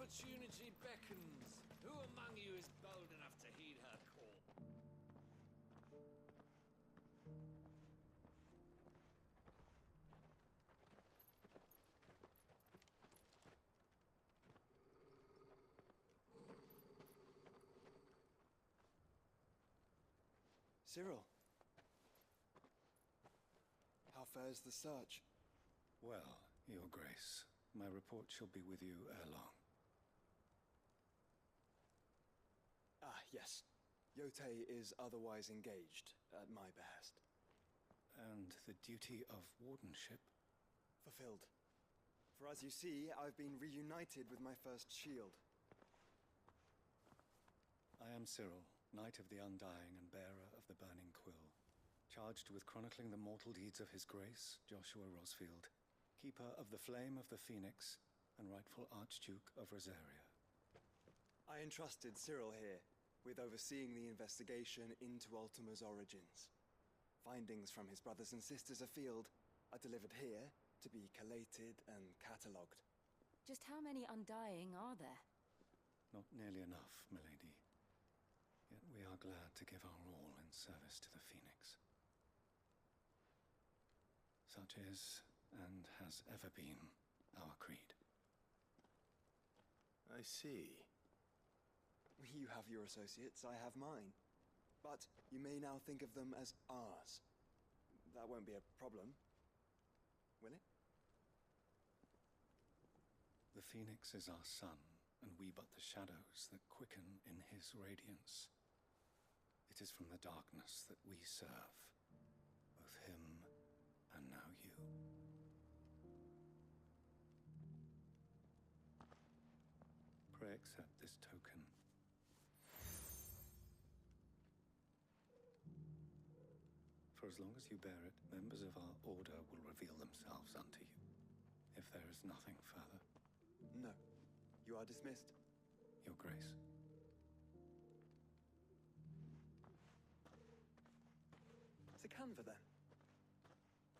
Opportunity beckons. Who among you is bold enough to heed her call? Cyril, how fares the search? Well, Your Grace, my report shall be with you ere long. Ah, yes. Yotei is otherwise engaged, at my behest. And the duty of wardenship? Fulfilled. For as you see, I've been reunited with my first shield. I am Cyril, Knight of the Undying and bearer of the Burning Quill, charged with chronicling the mortal deeds of His Grace, Joshua Rosfield, keeper of the Flame of the Phoenix and rightful Archduke of Rosaria. I entrusted Cyril here with overseeing the investigation into Ultima's origins. Findings from his brothers and sisters afield are delivered here to be collated and catalogued. Just how many Undying are there? Not nearly enough, milady. Yet we are glad to give our all in service to the Phoenix. Such is, and has ever been, our creed. I see. You have your associates, I have mine. But you may now think of them as ours. That won't be a problem, will it? The Phoenix is our sun, and we but the shadows that quicken in his radiance. It is from the darkness that we serve, both him and now you. Pray accept this token. For as long as you bear it, members of our order will reveal themselves unto you. If there is nothing further. No. You are dismissed. Your Grace. To Canva, then.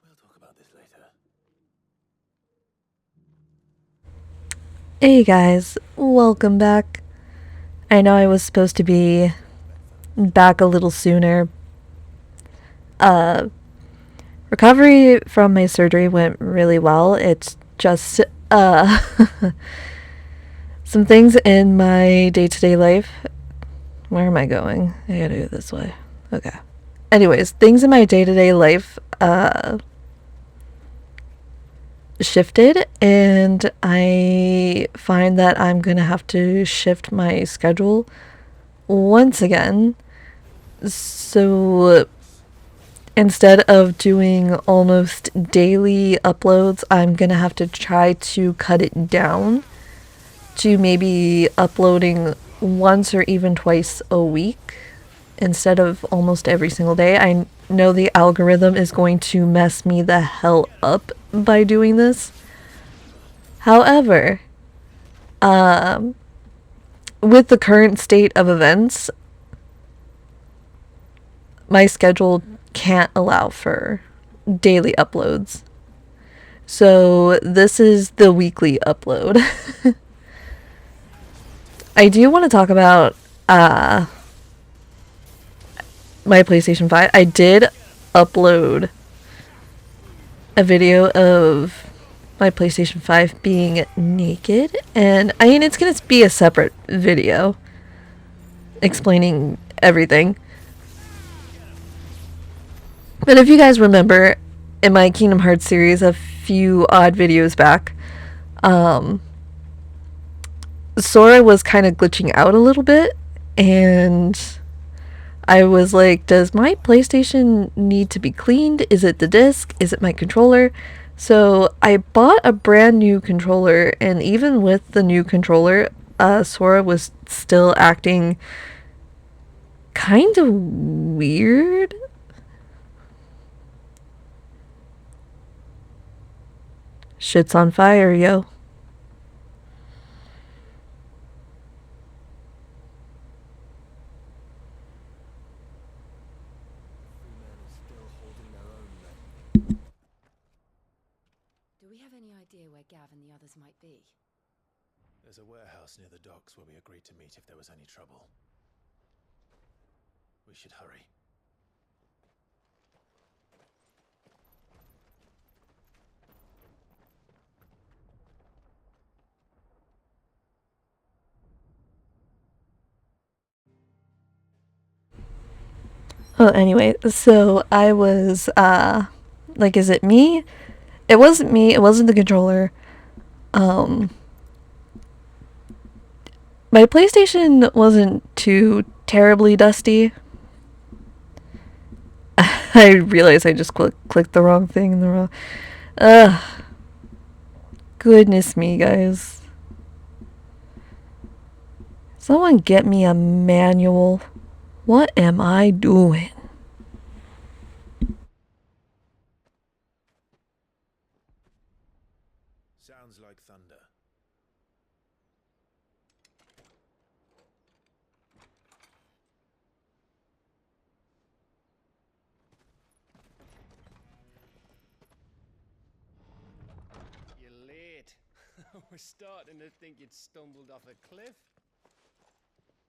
We'll talk about this later. Hey guys, welcome back. I know I was supposed to be back a little sooner. Recovery from my surgery went really well. It's just some things in my day-to-day life. Where am I going? I gotta go this way. Okay. Anyways, things in my day-to-day life shifted, and I find that I'm gonna have to shift my schedule once again. So instead of doing almost daily uploads, I'm gonna have to try to cut it down to maybe uploading once or even twice a week instead of almost every single day. I know the algorithm is going to mess me the hell up by doing this. However, with the current state of events, my schedule can't allow for daily uploads. So this is the weekly upload. I do want to talk about my PlayStation 5. I did upload a video of my PlayStation 5 being naked, and I mean, it's going to be a separate video explaining everything. But if you guys remember, in my Kingdom Hearts series a few odd videos back, Sora was kind of glitching out a little bit, and I was like, does my PlayStation need to be cleaned? Is it the disc? Is it my controller? So I bought a brand new controller, and even with the new controller, Sora was still acting kind of weird. Shit's on fire, yo. Do we have any idea where Gav and the others might be? There's a warehouse near the docks where we agreed to meet if there was any trouble. We should hurry. Oh, anyway, so I was, like, is it me? It wasn't me, it wasn't the controller. My PlayStation wasn't too terribly dusty. I realized I just clicked the wrong thing in the wrong... Ugh. Goodness me, guys. Someone get me a manual. What am I doing? Sounds like thunder. You're late. I was starting to think you'd stumbled off a cliff.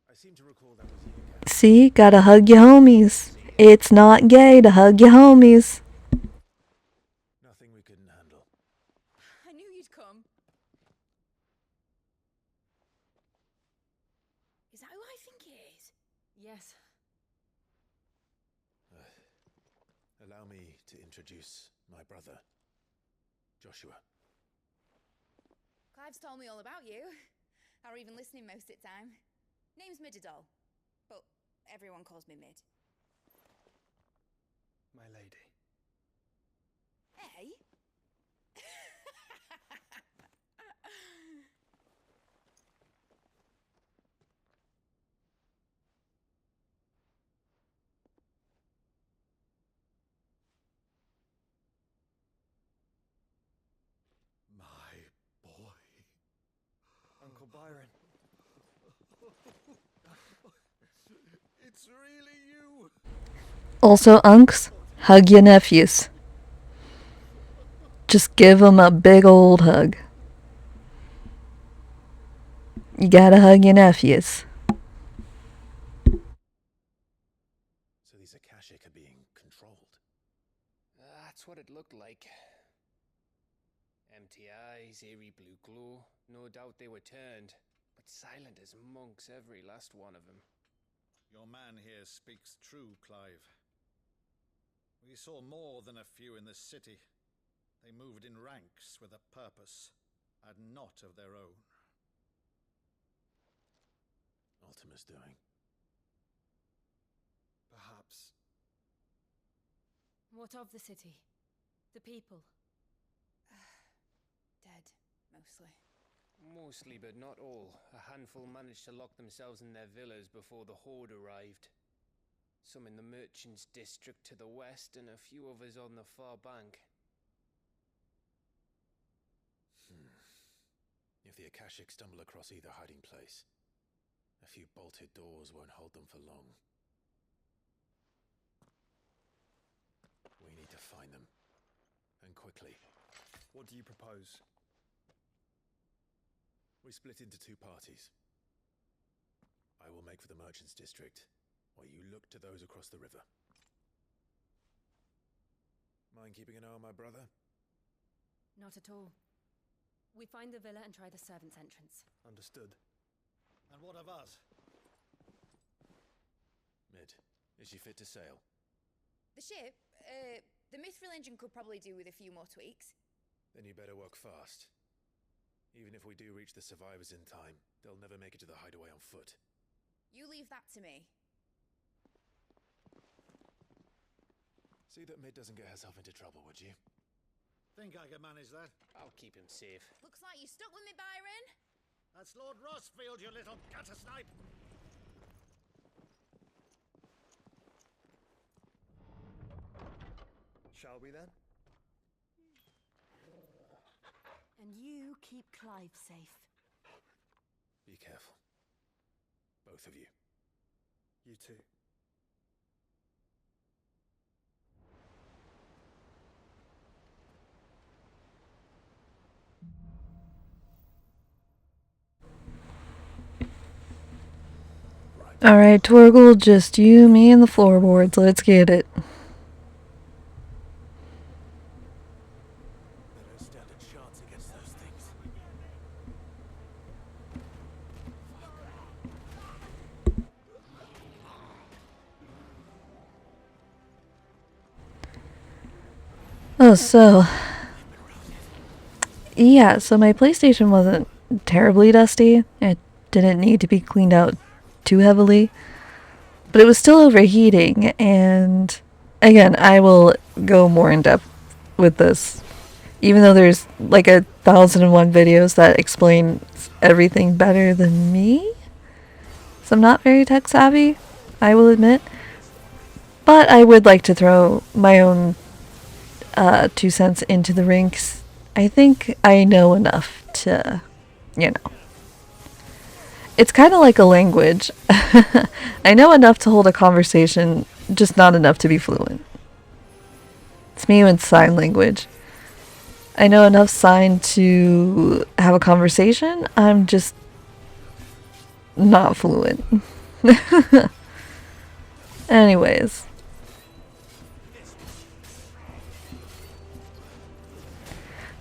I seem to recall that was you, Kat. See, gotta hug your homies. It's not gay to hug your homies. Nothing we couldn't handle. I knew you'd come. Is that who I think it is? Yes. Allow me to introduce my brother, Joshua. Clive's told me all about you. Or even listening most of the time. Name's Midadol, but everyone calls me Mid. My lady. Hey? My boy. Uncle Byron. It's really you. Also, unks, hug your nephews. Just give them a big old hug. You gotta hug your nephews. So these Akashic are being controlled. That's what it looked like. Empty eyes, eerie blue glow. No doubt they were turned, but silent as monks, every last one of them. Your man here speaks true, Clive. We saw more than a few in this city. They moved in ranks with a purpose, and not of their own. Ultima's doing. Perhaps. What of the city? The people? Dead, mostly. Mostly, but not all. A handful managed to lock themselves in their villas before the horde arrived. Some in the merchants' district to the west, and a few others on the far bank. If the Akashic stumble across either hiding place, a few bolted doors won't hold them for long. We need to find them. And quickly. What do you propose? We split into two parties. I will make for the merchants' district, while you look to those across the river. Mind keeping an eye on my brother? Not at all. We find the villa and try the servants' entrance. Understood. And what of us? Mid, is she fit to sail? The ship, the mithril engine could probably do with a few more tweaks. Then you better work fast. Even if we do reach the survivors in time, they'll never make it to the hideaway on foot. You leave that to me. See that Mid doesn't get herself into trouble, would you? Think I can manage that? I'll keep him safe. Looks like you stuck with me, Byron. That's Lord Rossfield, you little gutter snipe! Shall we then? And you keep Clive safe. Be careful. Both of you. You too. Alright, Torgal, just you, me, and the floorboards. Let's get it. They don't stand a chance against those things. Oh, so... yeah, so my PlayStation wasn't terribly dusty. It didn't need to be cleaned out too heavily. But it was still overheating, and again, I will go more in depth with this. Even though there's like 1,001 videos that explain everything better than me. So I'm not very tech savvy, I will admit. But I would like to throw my own 2 cents into the rinks. I think I know enough to, you know. It's kind of like a language. I know enough to hold a conversation, just not enough to be fluent. It's me with sign language. I know enough sign to have a conversation. I'm just not fluent. Anyways.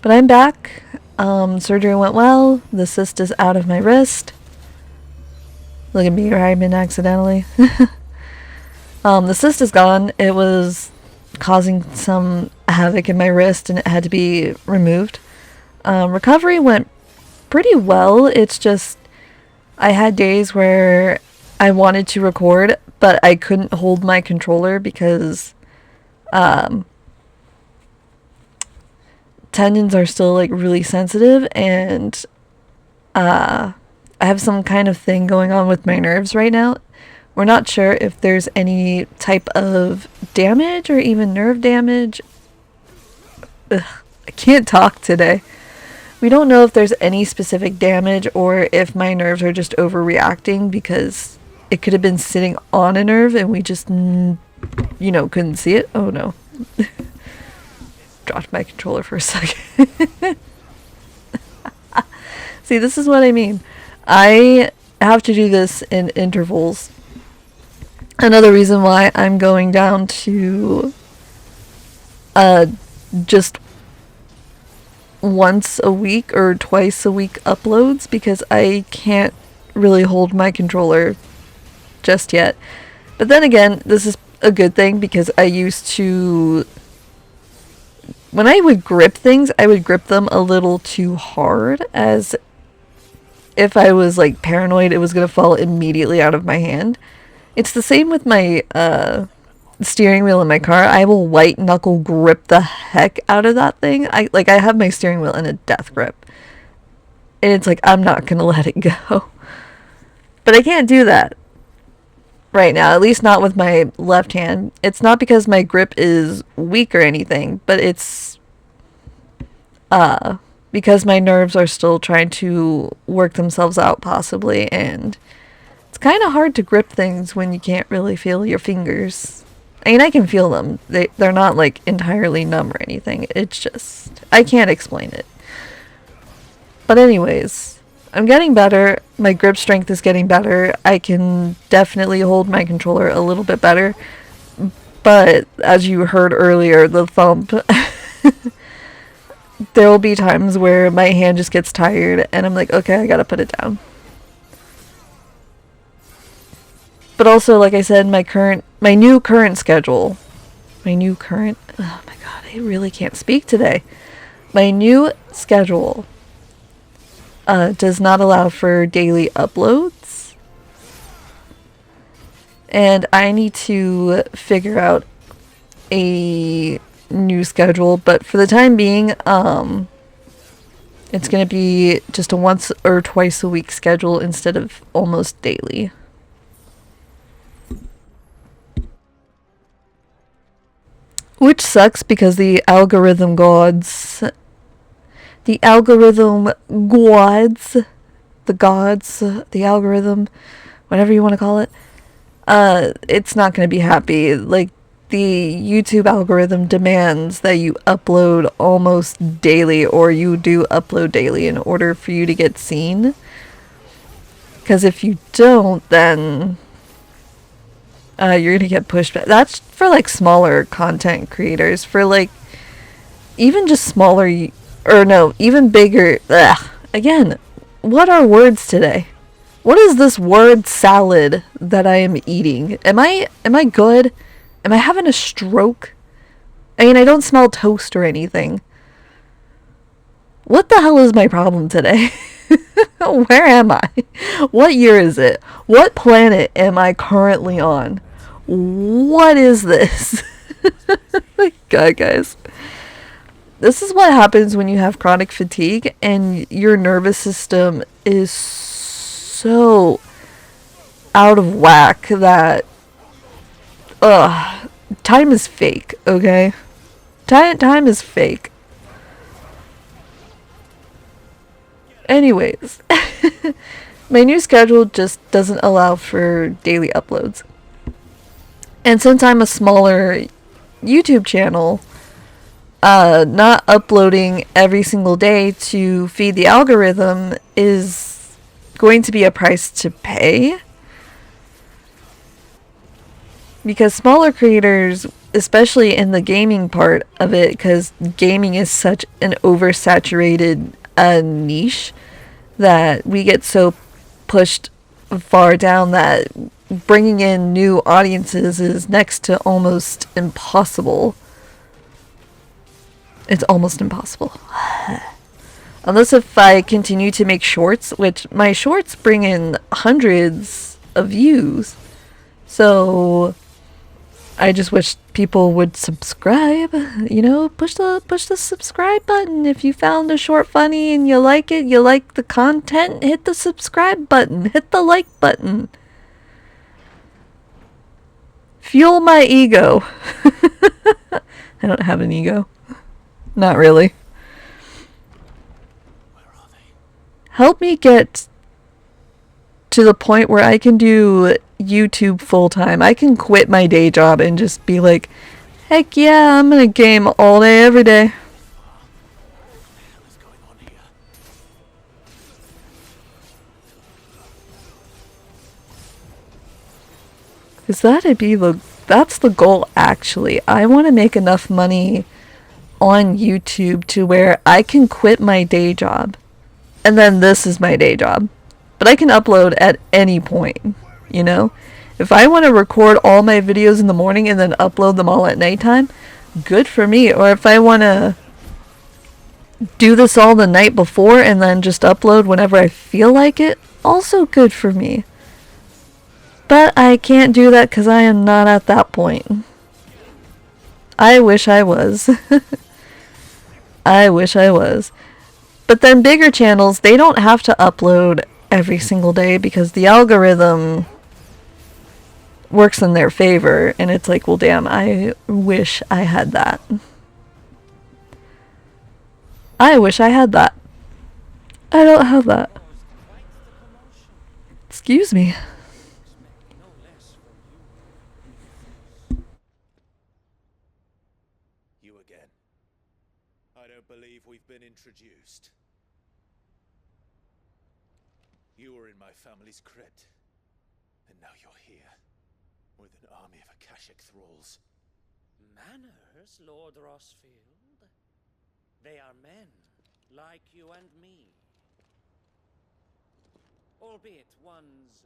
But I'm back. Surgery went well. The cyst is out of my wrist. Look at me rhyming accidentally. The cyst is gone. It was causing some havoc in my wrist and it had to be removed. Recovery went pretty well. It's just I had days where I wanted to record, but I couldn't hold my controller because tendons are still like really sensitive, and I have some kind of thing going on with my nerves right now. We're not sure if there's any type of damage or even nerve damage. Ugh, I can't talk today. We don't know if there's any specific damage or if my nerves are just overreacting, because it could have been sitting on a nerve and we just, you know, couldn't see it. Oh no. Dropped my controller for a second. See, this is what I mean. I have to do this in intervals. Another reason why I'm going down to just once a week or twice a week uploads, because I can't really hold my controller just yet. But then again, this is a good thing, because I used to, when I would grip things, I would grip them a little too hard, as if I was like paranoid it was going to fall immediately out of my hand. It's the same with my steering wheel in my car. I will white knuckle grip the heck out of that thing. I have my steering wheel in a death grip. And it's like, I'm not going to let it go. But I can't do that right now, at least not with my left hand. It's not because my grip is weak or anything, but it's because my nerves are still trying to work themselves out possibly, and it's kind of hard to grip things when you can't really feel your fingers. I mean, I can feel them. They're not like entirely numb or anything. It's just, I can't explain it. But anyways, I'm getting better. My grip strength is getting better. I can definitely hold my controller a little bit better. But as you heard earlier, the thump, there will be times where my hand just gets tired and I'm like, okay, I gotta put it down. But also, like I said, my new current schedule, oh my god, I really can't speak today. My new schedule does not allow for daily uploads. And I need to figure out a new schedule, but for the time being, it's going to be just a once or twice a week schedule instead of almost daily. Which sucks, because the algorithm gods, the algorithm, whatever you want to call it, it's not going to be happy. Like, the YouTube algorithm demands that you upload almost daily, or you do upload daily in order for you to get seen. Because if you don't, then you're gonna get pushed back. That's for like smaller content creators. For like even just smaller, or no, even bigger. Ugh. Again, what are words today? What is this word salad that I am eating? Am I good? Am I having a stroke? I mean, I don't smell toast or anything. What the hell is my problem today? Where am I? What year is it? What planet am I currently on? What is this? God, guys. This is what happens when you have chronic fatigue and your nervous system is so out of whack that time is fake, okay? Time is fake. Anyways, my new schedule just doesn't allow for daily uploads. And since I'm a smaller YouTube channel, not uploading every single day to feed the algorithm is going to be a price to pay. Because smaller creators, especially in the gaming part of it, because gaming is such an oversaturated niche, that we get so pushed far down that bringing in new audiences is next to almost impossible. It's almost impossible. Unless if I continue to make shorts, which my shorts bring in hundreds of views. So I just wish people would subscribe. You know, push the subscribe button. If you found a short funny and you like it, you like the content, hit the subscribe button, hit the like button. Fuel my ego. I don't have an ego. Not really. Help me get to the point where I can do YouTube full time. I can quit my day job and just be like, heck yeah, I'm gonna game all day, every day. Because that's the goal actually. I want to make enough money on YouTube to where I can quit my day job. And then this is my day job. But I can upload at any point, you know? If I want to record all my videos in the morning and then upload them all at nighttime, good for me. Or if I want to do this all the night before and then just upload whenever I feel like it, also good for me. But I can't do that because I am not at that point. I wish I was. I wish I was. But then bigger channels, they don't have to upload every single day because the algorithm works in their favor. And it's like, well, damn, I wish I had that. I wish I had that. I don't have that. Excuse me. You again. I don't believe we've been introduced. You were in my family's crypt, and now you're here, with an army of Akashic thralls. Manners, Lord Rosfield? They are men, like you and me. Albeit ones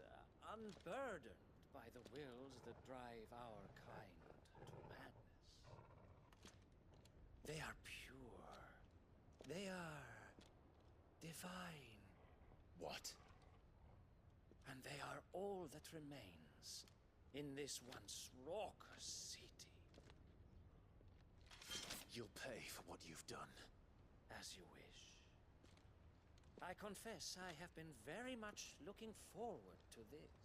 unburdened by the wills that drive our kind to madness. They are pure. They are divine. What? And they are all that remains in this once raucous city. You'll pay for what you've done. As you wish. I confess I have been very much looking forward to this.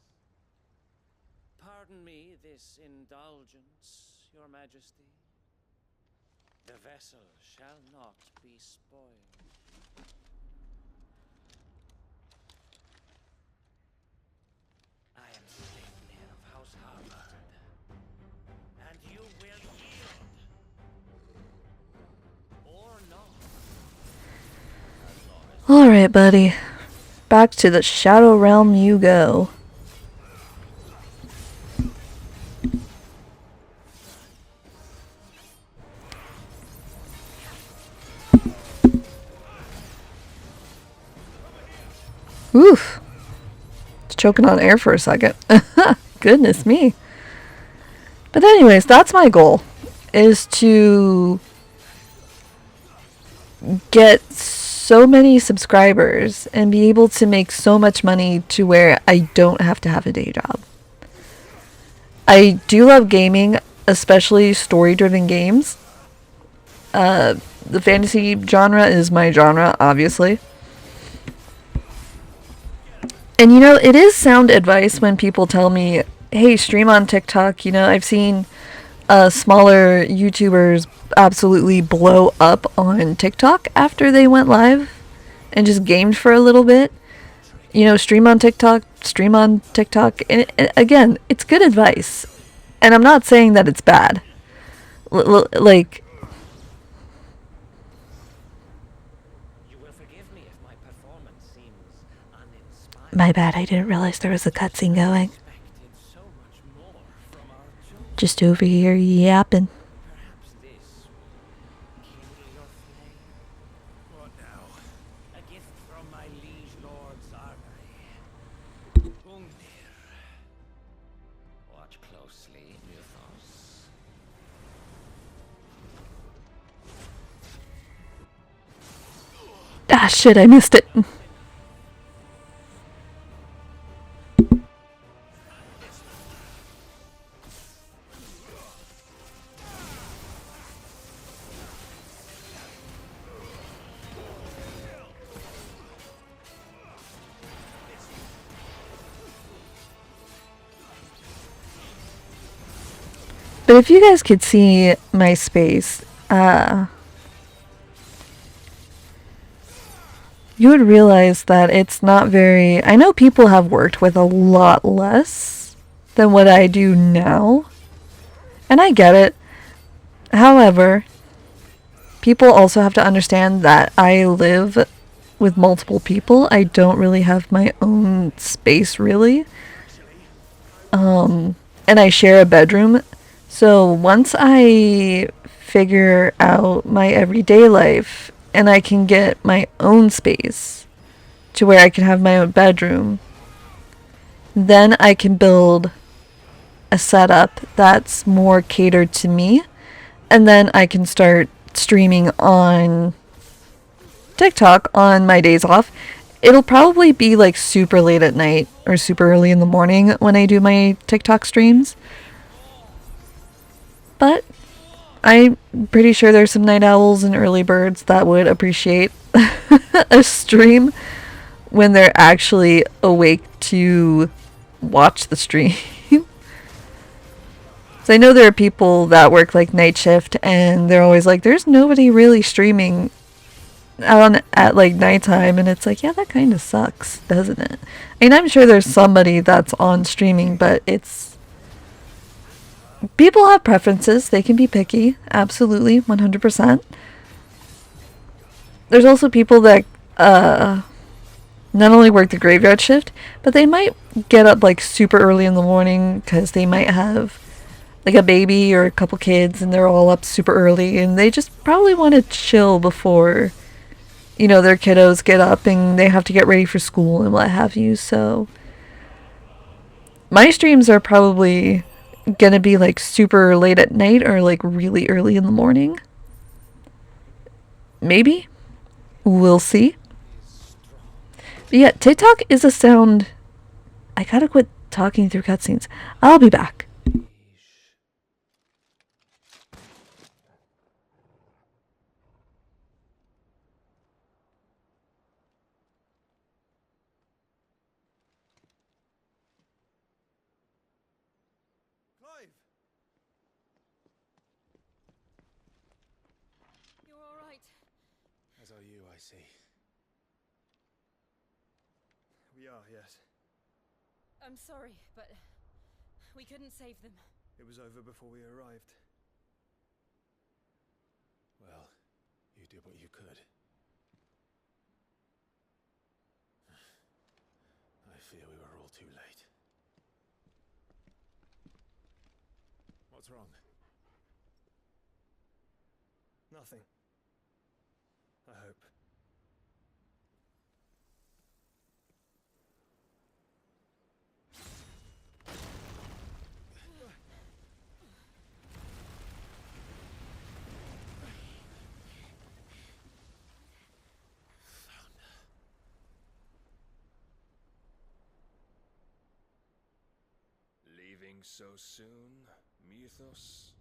Pardon me this indulgence, Your Majesty. The vessel shall not be spoiled. I am Sleipnir of House Harvard, and you will yield. Or not. Alright, buddy. Back to the Shadow Realm you go. Oof. It's choking on air for a second. Goodness me. But anyways, that's my goal. Is to get so many subscribers and be able to make so much money to where I don't have to have a day job. I do love gaming, especially story-driven games. The fantasy genre is my genre, obviously. And you know, it is sound advice when people tell me, hey, stream on TikTok. You know, I've seen smaller YouTubers absolutely blow up on TikTok after they went live and just gamed for a little bit. You know, stream on TikTok. And again, it's good advice. And I'm not saying that it's bad. Like, my bad, I didn't realize there was a cutscene going. Just over here yapping. What now? A gift from my liege lord's armory. Undir. Watch closely, Mythos. Ah, shit, I missed it. But if you guys could see my space, you would realize that it's not very... I know people have worked with a lot less than what I do now. And I get it. However, people also have to understand that I live with multiple people. I don't really have my own space, really. And I share a bedroom. So once I figure out my everyday life and I can get my own space to where I can have my own bedroom, then I can build a setup that's more catered to me, and then I can start streaming on TikTok on my days off. It'll probably be like super late at night or super early in the morning when I do my TikTok streams. But I'm pretty sure there's some night owls and early birds that would appreciate a stream when they're actually awake to watch the stream. So I know there are people that work like night shift and they're always like, there's nobody really streaming at like nighttime, and it's like, yeah, that kind of sucks, doesn't it? I mean, I'm sure there's somebody that's on streaming, but it's... People have preferences. They can be picky. Absolutely. 100%. There's also people that not only work the graveyard shift, but they might get up like super early in the morning because they might have like a baby or a couple kids and they're all up super early and they just probably want to chill before, you know, their kiddos get up and they have to get ready for school and what have you. So my streams are probably gonna be like super late at night or like really early in the morning. Maybe. We'll see. But yeah, TikTok is a sound... I gotta quit talking through cutscenes. I'll be back. As are you, I see. We are, yes. I'm sorry, but we couldn't save them. It was over before we arrived. Well, you did what you could. I fear we were all too late. What's wrong? Nothing. I hope. Leaving so soon, Mythos?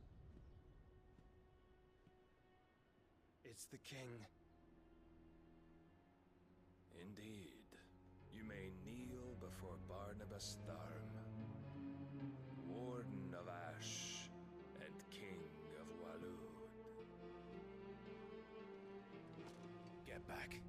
It's the king. Indeed. You may kneel before Barnabas Tharm, Warden of Ash and King of Waloed. Get back.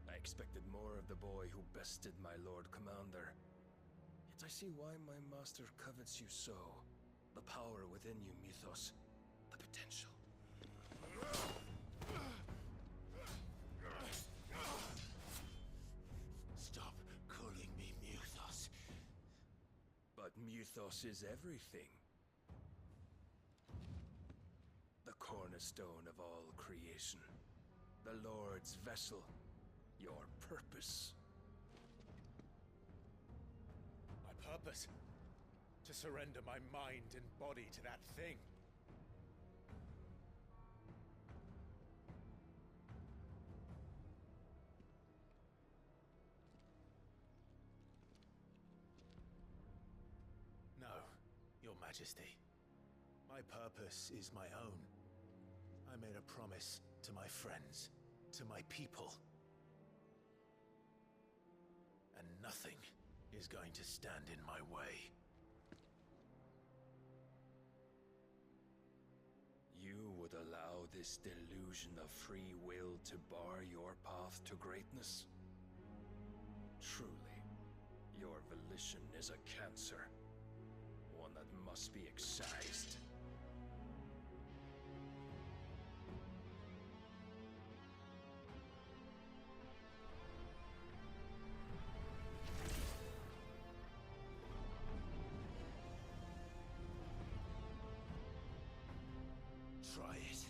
I expected more of the boy who bested my Lord Commander. Yet I see why my master covets you so. The power within you, Mythos. The potential. Stop calling me Mythos. But Mythos is everything. The cornerstone of all creation. The Lord's vessel. Your purpose. My purpose? To surrender my mind and body to that thing. No, Your Majesty. My purpose is my own. I made a promise to my friends, to my people. And nothing is going to stand in my way. You would allow this delusion of free will to bar your path to greatness? Truly, your volition is a cancer, one that must be excised. Try it.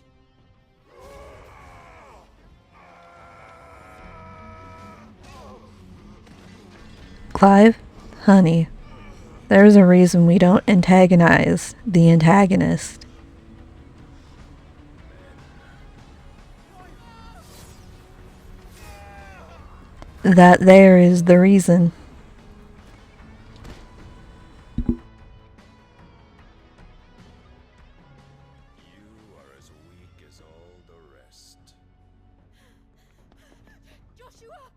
Clive, honey, there's a reason we don't antagonize the antagonist. That there is the reason. You are as weak as all the rest. Joshua!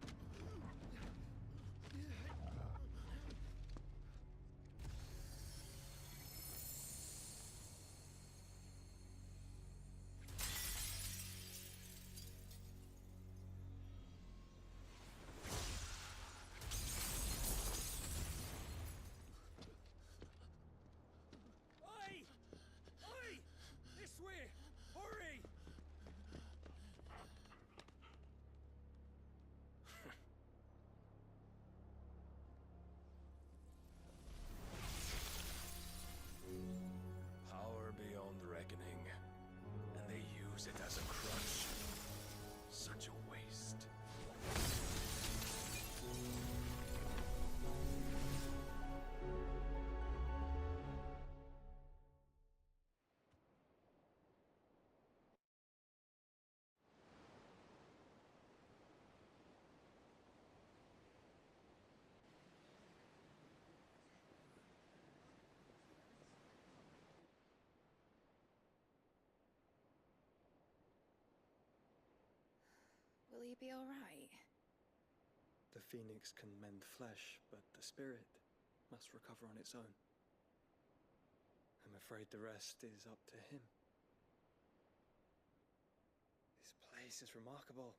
Oi! Oi! This way! Hurry! Power beyond reckoning, and they use it as a crutch. Such a waste. Will he be alright? The phoenix can mend flesh, but the spirit must recover on its own. I'm afraid the rest is up to him. This place is remarkable.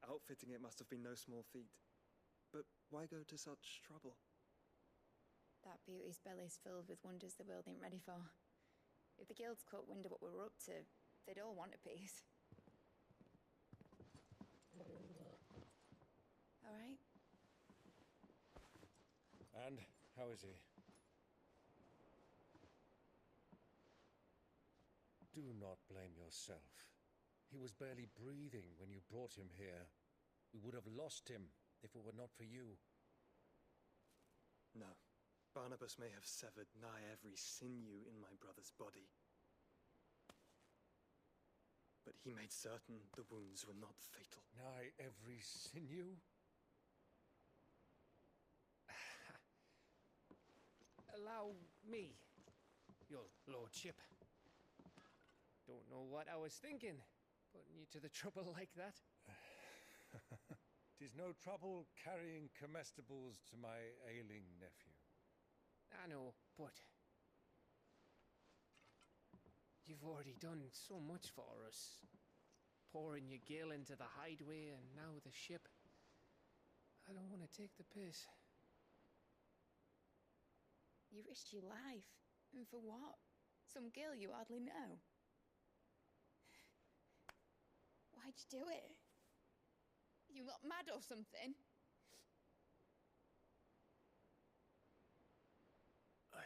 Outfitting it must have been no small feat. But why go to such trouble? That beauty's belly's filled with wonders the world ain't ready for. If the guilds caught wind of what we were up to, they'd all want a piece. All right? And how is he? Do not blame yourself. He was barely breathing when you brought him here. We would have lost him if it were not for you. No. Barnabas may have severed nigh every sinew in my brother's body. But he made certain the wounds were not fatal. Nigh every sinew? Allow me, your lordship. Don't know what I was thinking, putting you to the trouble like that. 'Tis no trouble carrying comestibles to my ailing nephew. I know, but you've already done so much for us. Pouring your gil into the hideaway and now the ship. I don't want to take the piss. You risked your life. And for what? Some girl you hardly know. Why'd you do it? You not mad or something? I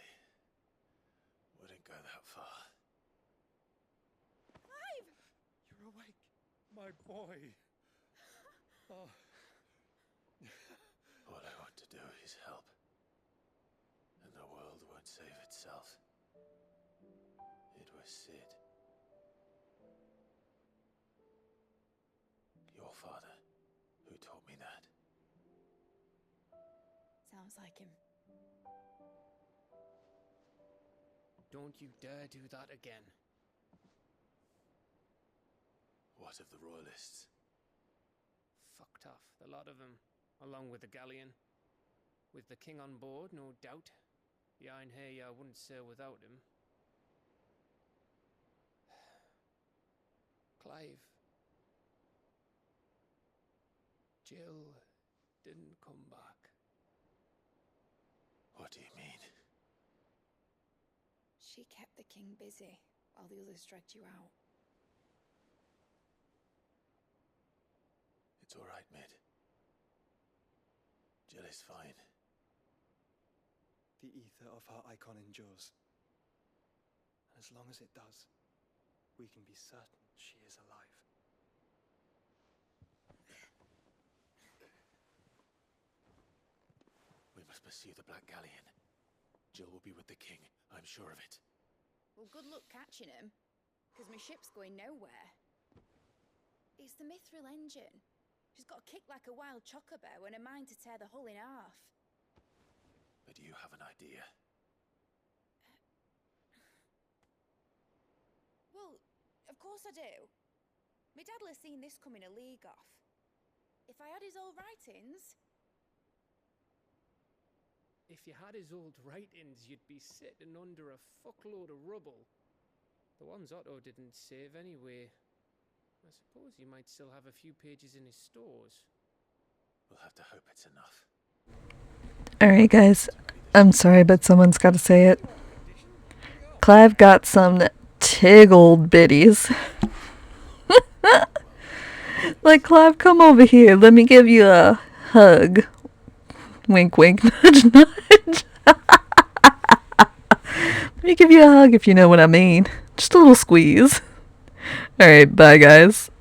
wouldn't go that far. Clive! You're awake, my boy. Oh. All I want to do is help. And the world won't save itself. It was Sid. Your father, who taught me that. Sounds like him. Don't you dare do that again. What of the Royalists? Fucked off, the lot of them, along with the galleon. With the king on board, no doubt. The Iron Hair wouldn't sail without him. Clive. Jill didn't come back. What do you mean? She kept the king busy while the others dragged you out. It's all right, Mid. Jill is fine. The ether of her icon endures. And as long as it does, we can be certain she is alive. We must pursue the Black Galleon. Jill will be with the king, I'm sure of it. Well, good luck catching him, because my ship's going nowhere. It's the Mithril engine. She's got a kick like a wild chocobo and a mind to tear the hull in half. But do you have an idea? Well, of course I do. My dad'll have seen this coming a league off. If I had his old writings... If you had his old writings, you'd be sitting under a fuckload of rubble. The ones Otto didn't save anyway. I suppose you might still have a few pages in his stores. We'll have to hope it's enough. Alright guys, I'm sorry but someone's gotta say it. Clive got some tiggled bitties. Like, Clive, come over here, let me give you a hug. Wink wink, nudge nudge. Let me give you a hug if you know what I mean. Just a little squeeze. Alright, bye guys.